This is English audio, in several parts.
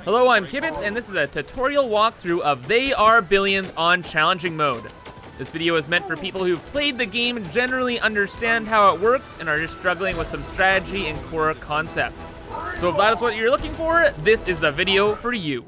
Hello, I'm Kibitz, and this is a tutorial walkthrough of They Are Billions on challenging mode. This video is meant for people who've played the game, generally understand how it works, and are just struggling with some strategy and core concepts. So if that is what you're looking for, this is the video for you.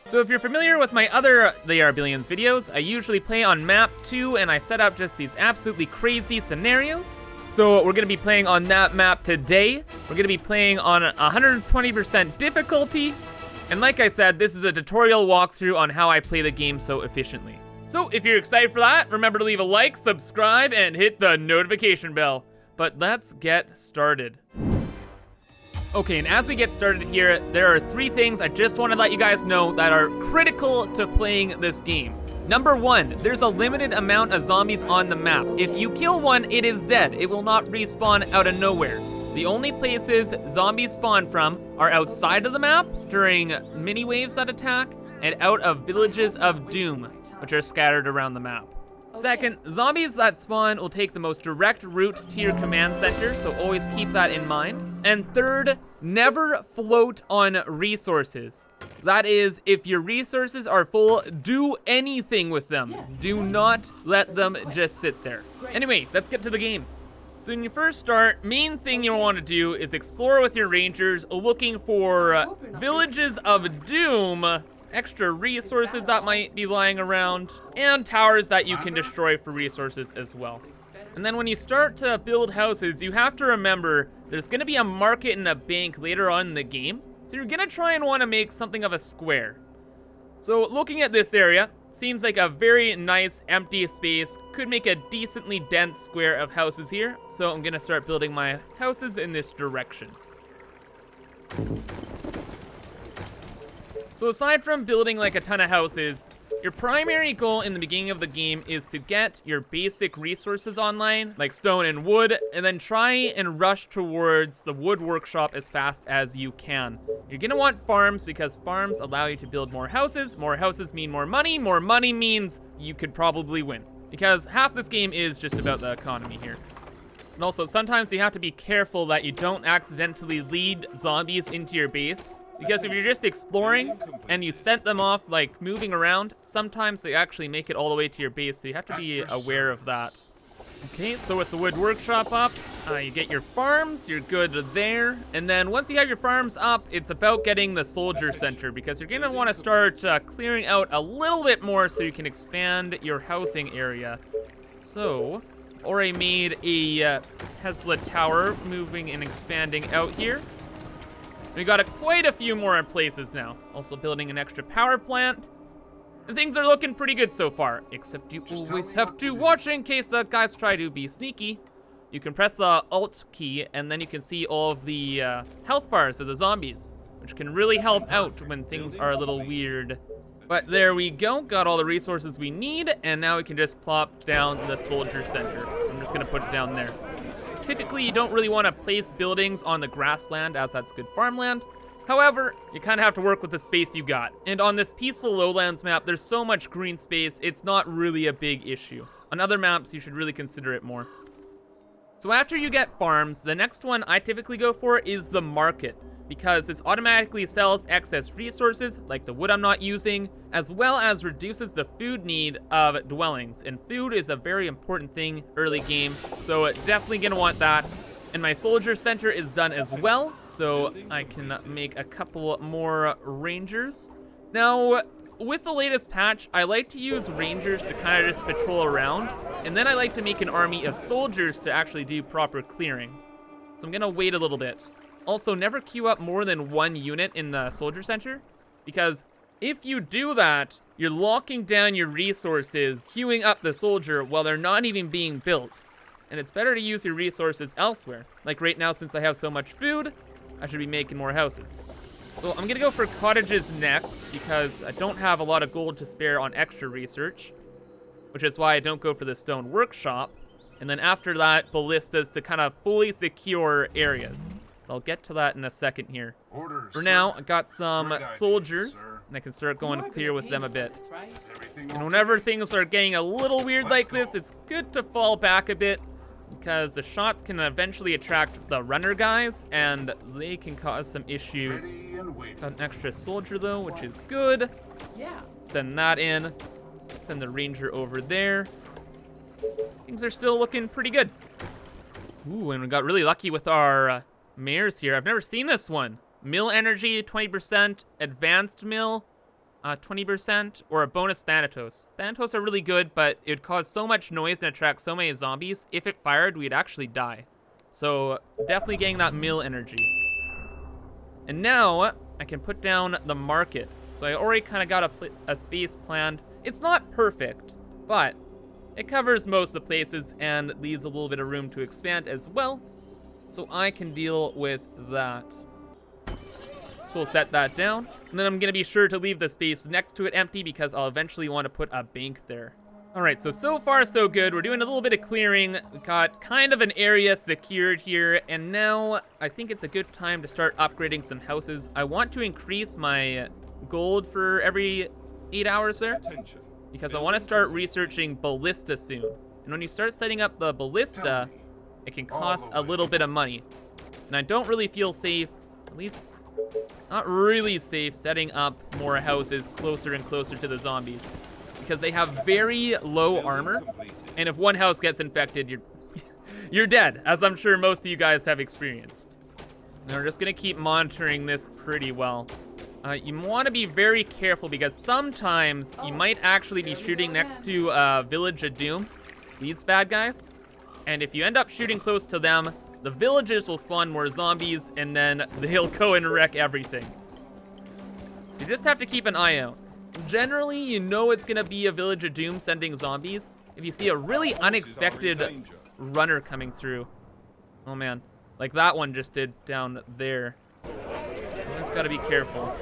So if you're familiar with my other They Are Billions videos, I usually play on map 2 and I set up just these absolutely crazy scenarios. So we're gonna be playing on that map today. We're gonna be playing on 120% difficulty. And like I said, this is a tutorial walkthrough on how I play the game so efficiently. So if you're excited for that, remember to leave a like, subscribe, and hit the notification bell. But let's get started. Okay, and as we get started here, there are 3 things I just want to let you guys know that are critical to playing this game. Number 1, there's a limited amount of zombies on the map. If you kill one, it is dead. It will not respawn out of nowhere. The only places zombies spawn from are outside of the map during mini waves that attack and out of villages of doom, which are scattered around the map. Second, zombies that spawn will take the most direct route to your command center, so always keep that in mind. And third, never float on resources. That is, if your resources are full, do anything with them. Do not let them just sit there. Anyway, let's get to the game. So when you first start, main thing you'll want to do is explore with your rangers, looking for villages of doom, extra resources that might be lying around, and towers that you can destroy for resources as well. And then when you start to build houses, you have to remember there's gonna be a market and a bank later on in the game, so you're gonna try and wanna make something of a square. So looking at this area, seems like a very nice empty space, could make a decently dense square of houses here, so I'm gonna start building my houses in this direction. So aside from building like a ton of houses, your primary goal in the beginning of the game is to get your basic resources online, like stone and wood, and then try and rush towards the wood workshop as fast as you can. You're gonna want farms because farms allow you to build more houses mean more money means you could probably win. Because half this game is just about the economy here. And also sometimes you have to be careful that you don't accidentally lead zombies into your base. Because if you're just exploring and you set them off like moving around, sometimes they actually make it all the way to your base, so you have to be aware of that. Okay, so with the wood workshop up, you get your farms, you're good there. And then once you have your farms up, it's about getting the soldier center because you're gonna wanna start clearing out a little bit more so you can expand your housing area. So, I've already made a Tesla tower moving and expanding out here. We got quite a few more places now. Also building an extra power plant. And things are looking pretty good so far, except you always have to watch in case the guys try to be sneaky. You can press the Alt key and then you can see all of the health bars of the zombies, which can really help out when things are a little weird. But there we go, got all the resources we need, and now we can just plop down the soldier center. I'm just gonna put it down there. Typically, you don't really want to place buildings on the grassland as that's good farmland. However, you kind of have to work with the space you got. And on this peaceful lowlands map, there's so much green space, it's not really a big issue. On other maps, you should really consider it more. So after you get farms, the next one I typically go for is the market, because this automatically sells excess resources, like the wood I'm not using, as well as reduces the food need of dwellings. And food is a very important thing early game, so definitely gonna want that. And my soldier center is done as well, so I can make a couple more rangers. Now, with the latest patch, I like to use rangers to kind of just patrol around, and then I like to make an army of soldiers to actually do proper clearing. So I'm gonna wait a little bit. Also, never queue up more than 1 unit in the soldier center, because if you do that, you're locking down your resources, queuing up the soldier while they're not even being built. And it's better to use your resources elsewhere. Like right now, since I have so much food, I should be making more houses. So I'm gonna go for cottages next, because I don't have a lot of gold to spare on extra research, which is why I don't go for the stone workshop. And then after that, ballistas to kind of fully secure areas. I'll get to that in a second here. For now, I got some soldiers, and I can start going clear with them a bit. And whenever things are getting a little weird like this, it's good to fall back a bit, because the shots can eventually attract the runner guys, and they can cause some issues. Got an extra soldier though, which is good. Yeah. Send that in. Send the ranger over there. Things are still looking pretty good. Ooh, and we got really lucky with our mares here. I've never seen this one. Mill energy, 20%, advanced mill, 20%, or a bonus Thanatos. Thanatos are really good, but it would cause so much noise and attract so many zombies. If it fired, we'd actually die. So definitely getting that mill energy. And now I can put down the market. So I already kind of got a space planned. It's not perfect, but it covers most of the places and leaves a little bit of room to expand as well. So I can deal with that. So we'll set that down. And then I'm gonna be sure to leave the space next to it empty because I'll eventually want to put a bank there. All right, so far so good. We're doing a little bit of clearing. We got kind of an area secured here. And now I think it's a good time to start upgrading some houses. I want to increase my gold for every 8 hours there, because I want to start researching ballista soon. And when you start setting up the ballista, it can cost a little bit of money. And I don't really feel safe, at least not really safe, setting up more houses closer and closer to the zombies, because they have very low armor. And if one house gets infected, you're dead, as I'm sure most of you guys have experienced. And we're just gonna keep monitoring this pretty well. You want to be very careful because sometimes you might actually be shooting next to Village of Doom, these bad guys. And if you end up shooting close to them, the villagers will spawn more zombies and then they'll go and wreck everything. So you just have to keep an eye out. Generally, you know it's going to be a Village of Doom sending zombies if you see a really unexpected runner coming through. Oh man, like that one just did down there. So you just got to be careful.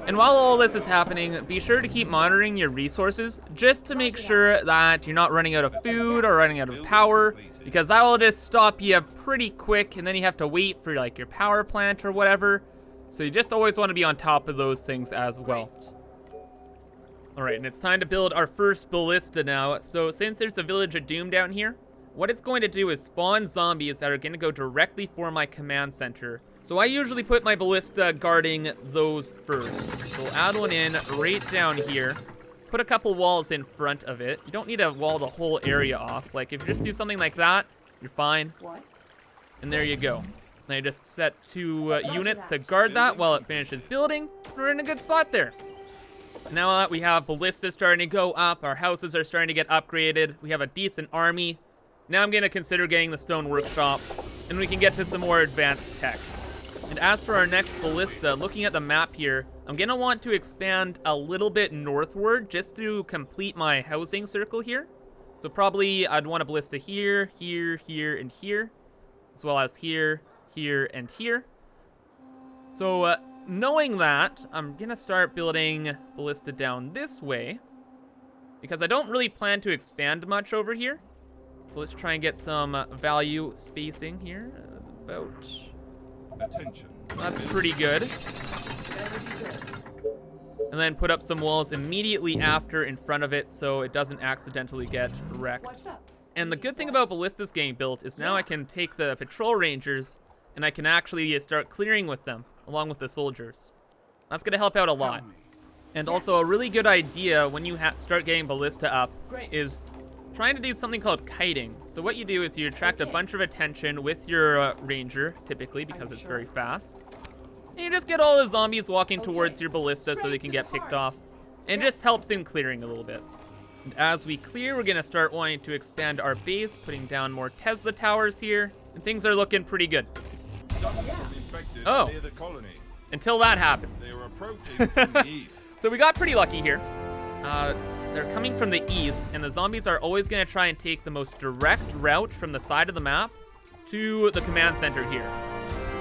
And while all this is happening, be sure to keep monitoring your resources just to make sure that you're not running out of food or running out of power, because that will just stop you pretty quick and then you have to wait for like your power plant or whatever. So you just always want to be on top of those things as well. All right, and it's time to build our first ballista now. So since there's a Village of Doom down here, what it's going to do is spawn zombies that are going to go directly for my command center. So I usually put my ballista guarding those first. So we'll add one in right down here. Put a couple walls in front of it. You don't need to wall the whole area off. Like if you just do something like that, you're fine. And there you go. Now you just set 2 units to guard that while it finishes building. We're in a good spot there. Now that we have ballistas starting to go up, our houses are starting to get upgraded. We have a decent army. Now I'm gonna consider getting the stone workshop, and we can get to some more advanced tech. And as for our next ballista, looking at the map here, I'm gonna want to expand a little bit northward just to complete my housing circle here. So probably I'd want a ballista here, here, here, and here, as well as here, here, and here. So knowing that, I'm gonna start building ballista down this way, because I don't really plan to expand much over here. So let's try and get some value spacing here. About... Attention. That's pretty good. And then put up some walls immediately after in front of it so it doesn't accidentally get wrecked. And the good thing about ballistas getting built is now I can take the patrol rangers and I can actually start clearing with them along with the soldiers. That's gonna help out a lot. And also a really good idea when you start getting ballista up is trying to do something called kiting. So what you do is you attract a bunch of attention with your ranger, typically because it's very fast. And you just get all the zombies walking towards your ballista so they can get picked off. And it just helps in clearing a little bit. And as we clear, we're gonna start wanting to expand our base, putting down more Tesla towers here. And things are looking pretty good. Oh, until that happens. So we got pretty lucky here. They're coming from the east, and the zombies are always gonna try and take the most direct route from the side of the map to the command center here.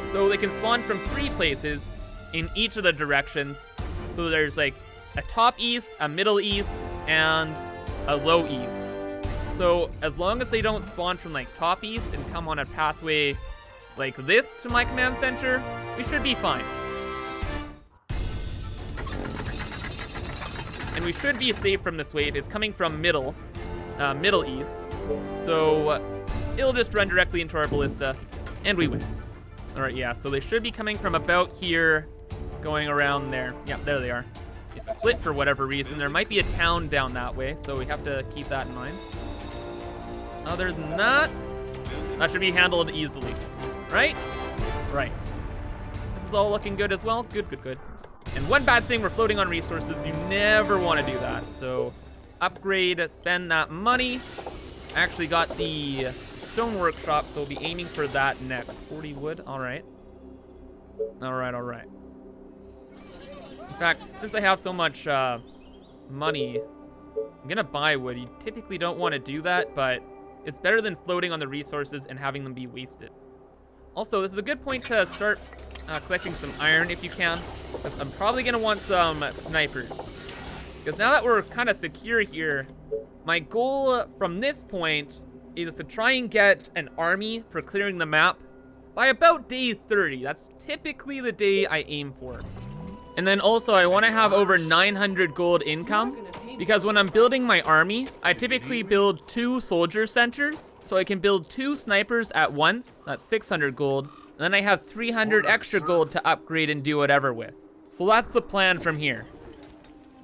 So they can spawn from 3 places in each of the directions. So there's like a top east, a middle east, and a low east. So as long as they don't spawn from like top east and come on a pathway like this to my command center, we should be fine. And we should be safe from this wave. It's coming from middle east. So it'll just run directly into our ballista, and we win. All right, yeah, so they should be coming from about here, going around there. Yeah, there they are. It's split for whatever reason. There might be a town down that way, so we have to keep that in mind. Other than that, that should be handled easily, right? Right. This is all looking good as well. Good, good, good. And one bad thing, we're floating on resources. You never want to do that. So upgrade, spend that money. I actually got the stone workshop, so we'll be aiming for that next. 40 wood, all right. All right, all right. In fact, since I have so much money, I'm gonna buy wood. You typically don't want to do that, but it's better than floating on the resources and having them be wasted. Also, this is a good point to start collecting some iron if you can, because I'm probably gonna want some snipers. Because now that we're kind of secure here, my goal from this point is to try and get an army for clearing the map by about day 30. That's typically the day I aim for. And then also I want to have over 900 gold income, because when I'm building my army, I typically build 2 soldier centers, so I can build 2 snipers at once. That's 600 gold. And then I have 300 extra gold to upgrade and do whatever with. So that's the plan from here.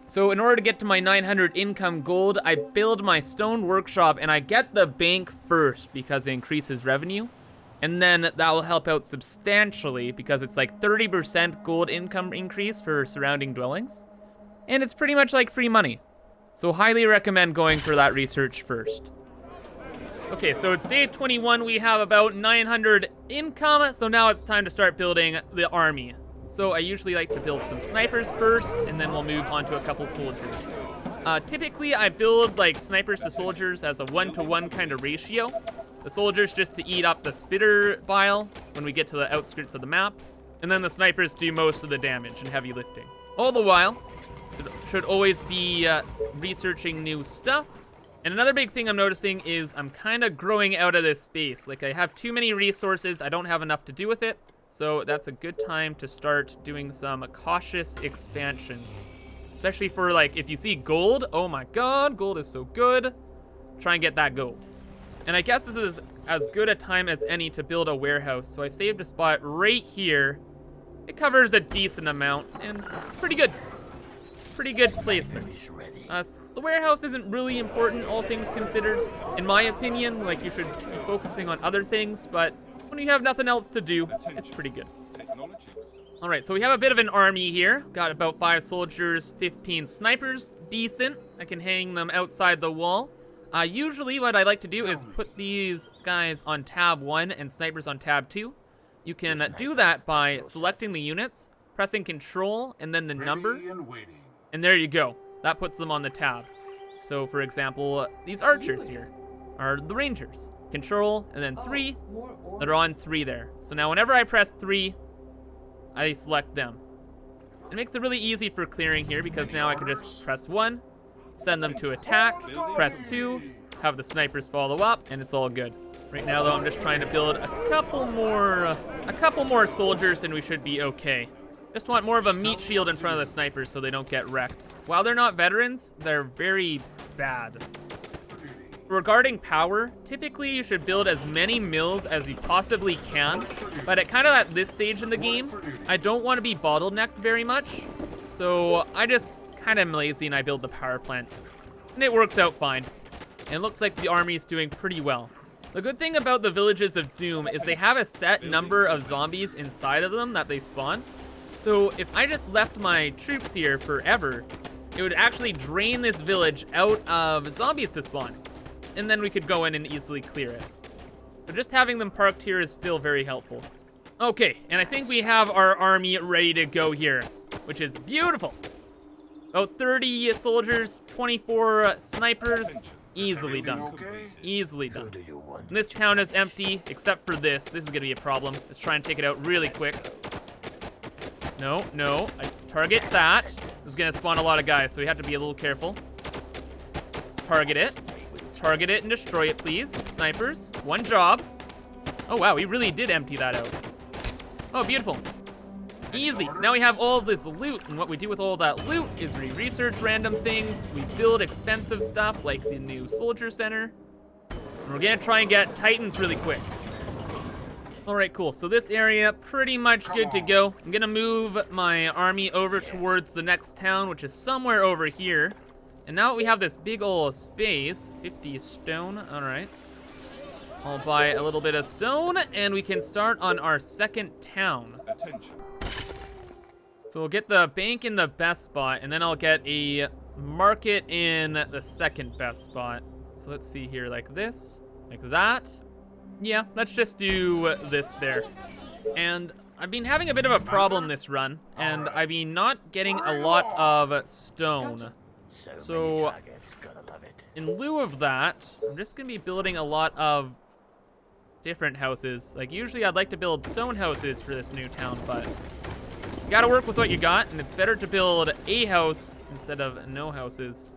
So in order to get to my 900 income gold, I build my stone workshop and I get the bank first because it increases revenue. And then that will help out substantially because it's like 30% gold income increase for surrounding dwellings. And it's pretty much like free money. So highly recommend going for that research first. Okay, so it's day 21. We have about 900 income. So now it's time to start building the army. So I usually like to build some snipers first, and then we'll move on to a couple soldiers. Typically, I build like snipers to soldiers as a 1-to-1 kind of ratio. The soldiers just to eat up the spitter bile when we get to the outskirts of the map, and then the snipers do most of the damage and heavy lifting. All the while, should always be researching new stuff. And another big thing I'm noticing is I'm kind of growing out of this space. Like I have too many resources, I don't have enough to do with it. So that's a good time to start doing some cautious expansions. Especially for like, if you see gold, oh my god, gold is so good. Try and get that gold. And I guess this is as good a time as any to build a warehouse. So I saved a spot right here. It covers a decent amount and it's pretty good. Pretty good placement. The warehouse isn't really important, all things considered. In my opinion, like you should be focusing on other things, but when you have nothing else to do, it's pretty good. All right, so we have a bit of an army here. Got about 5 soldiers, 15 snipers. Decent. I can hang them outside the wall. Usually what I like to do is put these guys on tab 1 and snipers on tab 2. You can do that by selecting the units, pressing control, and then the number. And there you go. That puts them on the tab. So for example, these archers here are the rangers. Control, and then 3, that are on 3 there. So now whenever I press 3, I select them. It makes it really easy for clearing here because now I can just press 1, send them to attack, press 2, have the snipers follow up, and it's all good. Right now though, I'm just trying to build a couple more soldiers and we should be okay. Just want more of a meat shield in front of the snipers so they don't get wrecked. While they're not veterans, they're very bad. Regarding power, typically you should build as many mills as you possibly can, but at this stage in the game, I don't want to be bottlenecked very much, so I just kind of am lazy and I build the power plant, and it works out fine. And it looks like the army is doing pretty well. The good thing about the Villages of Doom is they have a set number of zombies inside of them that they spawn, so if I just left my troops here forever, it would actually drain this village out of zombies to spawn. And then we could go in and easily clear it. But just having them parked here is still very helpful. Okay, and I think we have our army ready to go here, which is beautiful. About 30 soldiers, 24 snipers, easily done. Easily done. And this town is empty, except for this. This is gonna be a problem. Let's try and take it out really quick. No, no, I target that. This is gonna spawn a lot of guys, so we have to be a little careful. Target it. Target it and destroy it, please. Snipers, one job. Oh wow, we really did empty that out. Oh, beautiful. Easy. Now we have all of this loot, and what we do with all that loot is we research random things, we build expensive stuff like the new soldier center, And we're gonna try and get Titans really quick. All right, cool. So this area, pretty much good to go. I'm gonna move my army over towards the next town, which is somewhere over here. And now we have this big old space, 50 stone, all right. I'll buy a little bit of stone, and we can start on our second town. Attention. So we'll get the bank in the best spot, and then I'll get a market in the second best spot. So let's see here, like this, like that. Yeah, let's just do this there. And I've been having a bit of a problem this run, and I've been not getting a lot of stone. So in lieu of that, I'm just gonna be building a lot of different houses. Like usually I'd like to build stone houses for this new town, but you gotta work with what you got, and it's better to build a house instead of no houses.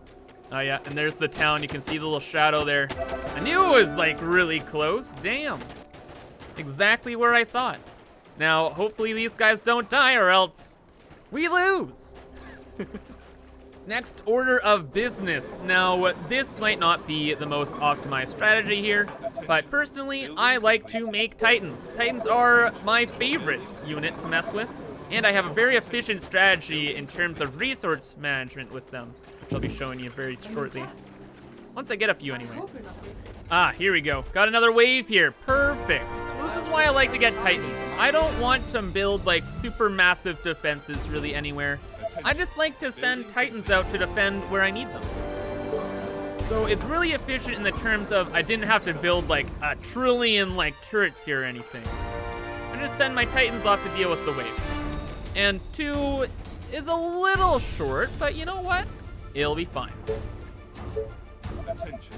Oh yeah, and there's the town. You can see the little shadow there. I knew it was like really close. Damn. Exactly where I thought. Now, hopefully these guys don't die or else we lose. Next order of business. Now, this might not be the most optimized strategy here, but personally, I like to make Titans. Titans are my favorite unit to mess with, and I have a very efficient strategy in terms of resource management with them, which I'll be showing you very shortly. Once I get a few anyway. Ah, here we go. Got another wave here. Perfect. So this is why I like to get Titans. I don't want to build like super massive defenses really anywhere. I just like to send Titans out to defend where I need them. So it's really efficient in the terms of I didn't have to build like a trillion like turrets here or anything. I just send my Titans off to deal with the wave. And 2 is a little short, but you know what? It'll be fine. Attention.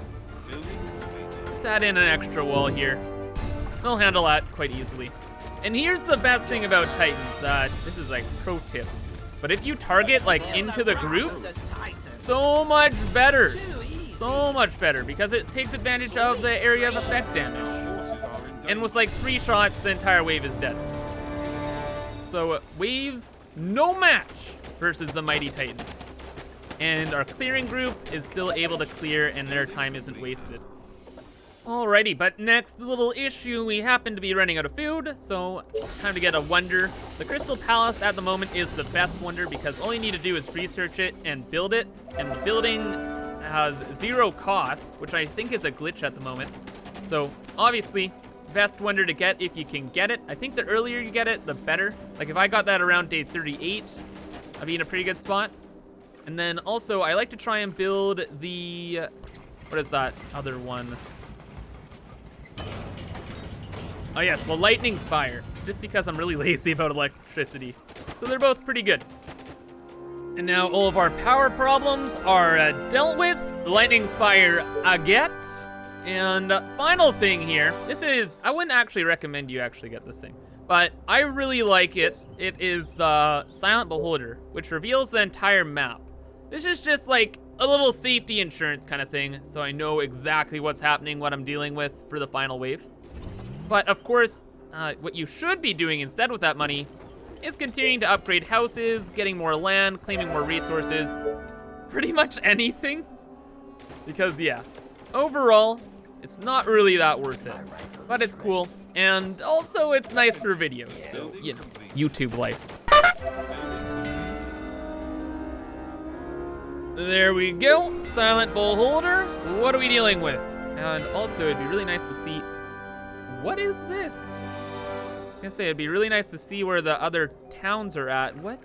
Building completed. Just add in an extra wall here. They'll handle that quite easily. And here's the best thing about Titans. This is like pro tips. But if you target like into the groups, so much better. So much better because it takes advantage of the area of effect damage. And with like 3 shots, the entire wave is dead. So waves, no match versus the mighty Titans. And our clearing group is still able to clear and their time isn't wasted. Alrighty, but next little issue, we happen to be running out of food, so time to get a wonder. The Crystal Palace at the moment is the best wonder because all you need to do is research it and build it, and the building has 0 cost, which I think is a glitch at the moment. So obviously, best wonder to get if you can get it. I think the earlier you get it, the better. Like if I got that around day 38, I'd be in a pretty good spot. And then also, I like to try and build the, what is that other one? Oh yes, the lightning spire, just because I'm really lazy about electricity. So they're both pretty good. And now all of our power problems are dealt with. The lightning spire I get. And final thing here, this is, I wouldn't actually recommend you actually get this thing, but I really like it. It is the Silent Beholder, which reveals the entire map. This is just like a little safety insurance kind of thing, so I know exactly what's happening, what I'm dealing with for the final wave. But of course, what you should be doing instead with that money is continuing to upgrade houses, getting more land, claiming more resources, pretty much anything. Because yeah, overall, it's not really that worth it, but it's cool. And also it's nice for videos, so you know, YouTube life. There we go, Silent Beholder. What are we dealing with? And also it'd be really nice to see, what is this? I was gonna say, it'd be really nice to see where the other towns are at. What?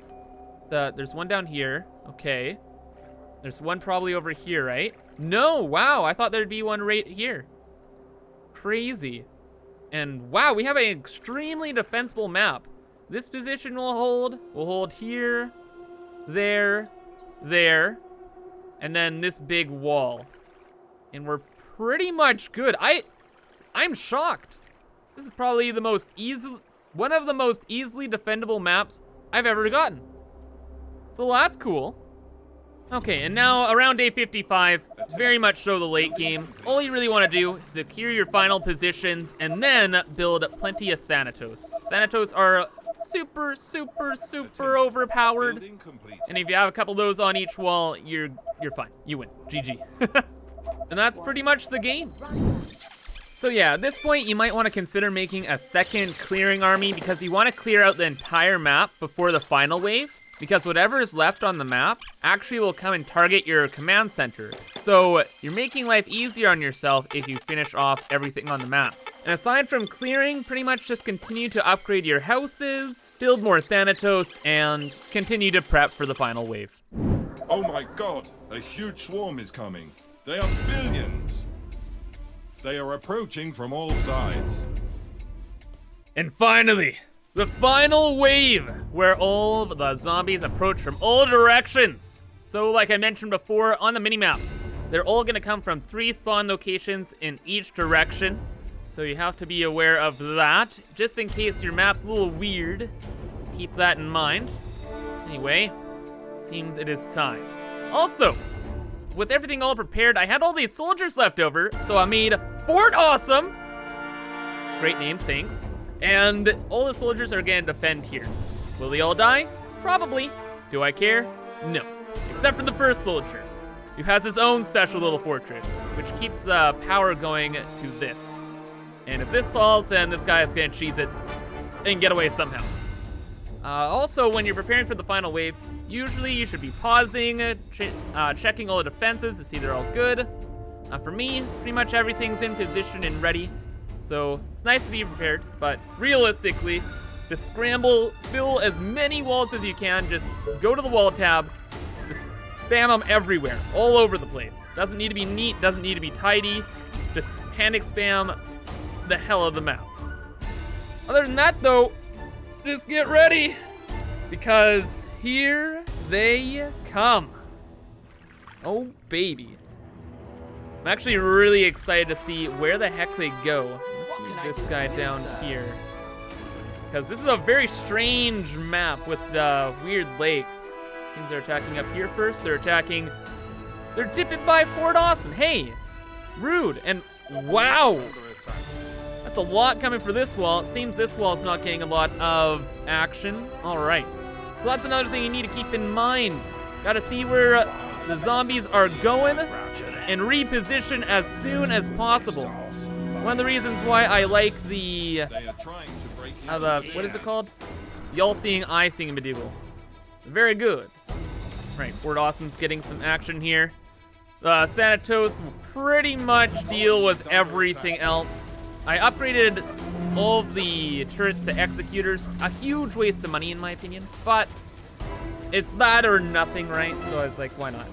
There's one down here, okay. There's one probably over here, right? No, wow, I thought there'd be one right here. Crazy. And wow, we have an extremely defensible map. This position will hold here, there, and then this big wall. And we're pretty much good. I'm shocked. This is probably the most one of the most easily defendable maps I've ever gotten. So that's cool. Okay, and now around day 55, very much so the late game. All you really want to do is secure your final positions and then build plenty of Thanatos. Thanatos are super, super, super overpowered. And if you have a couple of those on each wall, you're fine. You win. GG. And that's pretty much the game. So yeah, at this point, you might want to consider making a second clearing army because you want to clear out the entire map before the final wave, because whatever is left on the map actually will come and target your command center. So you're making life easier on yourself if you finish off everything on the map. And aside from clearing, pretty much just continue to upgrade your houses, build more Thanatos, and continue to prep for the final wave. Oh my god, a huge swarm is coming. They are billions. They are approaching from all sides. And finally, the final wave, where all of the zombies approach from all directions. So like I mentioned before on the minimap, they're all gonna come from 3 spawn locations in each direction. So you have to be aware of that, just in case your map's a little weird. Just keep that in mind. Anyway, seems it is time. Also, with everything all prepared, I had all these soldiers left over, so I made Fort Awesome. Great name, thanks. And all the soldiers are gonna defend here. Will they all die? Probably. Do I care? No. Except for the first soldier, who has his own special little fortress, which keeps the power going to this. And if this falls, then this guy is gonna cheese it and get away somehow. Also, when you're preparing for the final wave, usually you should be pausing, checking all the defenses to see they're all good. For me, pretty much everything's in position and ready. So it's nice to be prepared, but realistically, just scramble, fill as many walls as you can, just go to the wall tab, just spam them everywhere, all over the place. Doesn't need to be neat, doesn't need to be tidy, just panic spam the hell of the map. Other than that though, just get ready, because here they come. Oh baby. I'm actually really excited to see where the heck they go. Let's move this guy down here, because this is a very strange map with the weird lakes. Seems they're attacking up here first. They're dipping by Fort Awesome. Hey, rude. And wow, that's a lot coming for this wall. It seems this wall is not getting a lot of action. All right, so that's another thing you need to keep in mind. Gotta see where the zombies are going and reposition as soon as possible. One of the reasons why I like the what is it called? The all-seeing eye thingamadiddle. Very good. Right, Fort Awesome's getting some action here. Thanatos will pretty much deal with everything else. I upgraded all of the turrets to executors. A huge waste of money in my opinion, but it's that or nothing, right? So it's like, why not?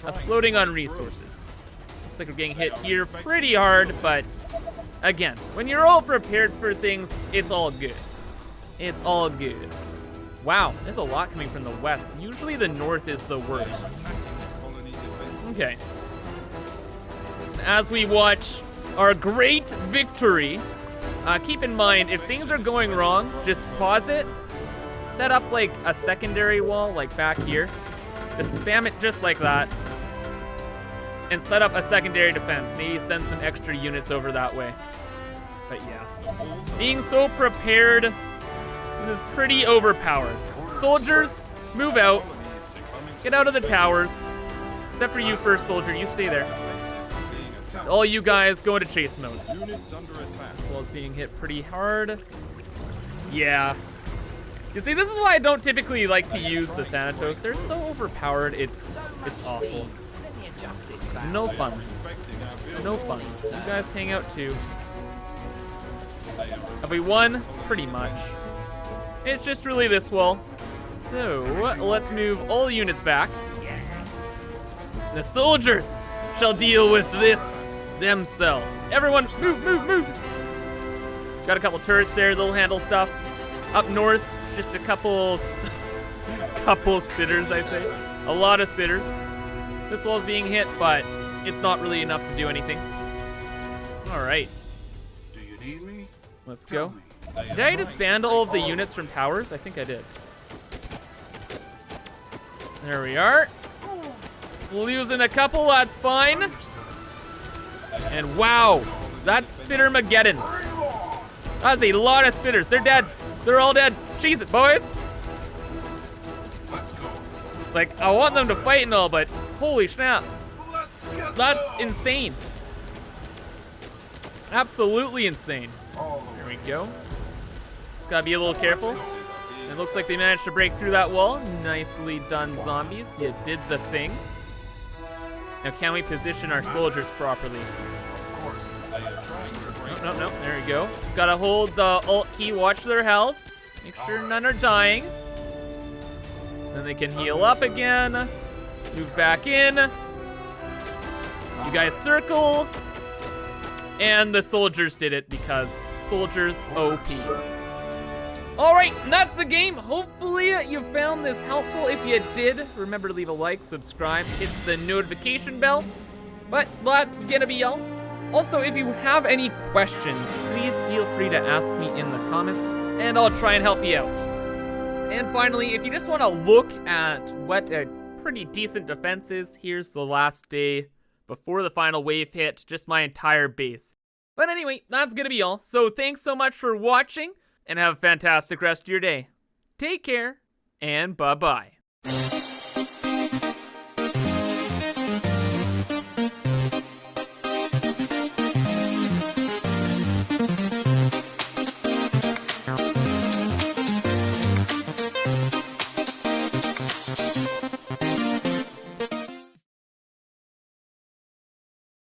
Us floating on resources. Looks like we're getting hit here pretty hard, but again, when you're all prepared for things, it's all good. It's all good. Wow, there's a lot coming from the west. Usually the north is the worst. Okay. As we watch our great victory, keep in mind, if things are going wrong, just pause it. Set up like a secondary wall, like back here. Just spam it just like that. And set up a secondary defense. Maybe send some extra units over that way. But yeah, being so prepared, this is pretty overpowered. Soldiers, move out. Get out of the towers. Except for you, first soldier, you stay there. All you guys go into chase mode. This wall's being hit pretty hard. Yeah. You see, this is why I don't typically like to use the Thanatos. They're so overpowered, it's awful. No funds. No funds. You guys hang out too. Have we won? Pretty much. It's just really this wall. So, let's move all the units back. The soldiers shall deal with this themselves. Everyone, move, move, move! Got a couple turrets there, they'll handle stuff. Up north, just a couple spitters, I say. A lot of spitters. This wall's being hit, but it's not really enough to do anything. All right. Do you need me? Let's go. Did I disband all of the units from towers? I think I did. There we are. Losing a couple, that's fine. And wow, that's Spittermageddon. That's a lot of spitters. They're dead. They're all dead. Cheese it, boys. Let's go. Like, I want them to fight and all, but holy snap. That's insane. Absolutely insane. There we go. Just gotta be a little careful. It looks like they managed to break through that wall. Nicely done, zombies. You did the thing. Now, can we position our soldiers properly? No. There we go. Just gotta hold the Alt key, watch their health. Make sure none are dying. Then they can heal up again. Move back in. You guys circle. And the soldiers did it because soldiers OP. All right, and that's the game. Hopefully you found this helpful. If you did, remember to leave a like, subscribe, hit the notification bell. But that's gonna be all. Also, if you have any questions, please feel free to ask me in the comments, and I'll try and help you out. And finally, if you just want to look at what a pretty decent defense is, here's the last day before the final wave hit, just my entire base. But anyway, that's gonna be all. So thanks so much for watching, and have a fantastic rest of your day. Take care, and bye-bye.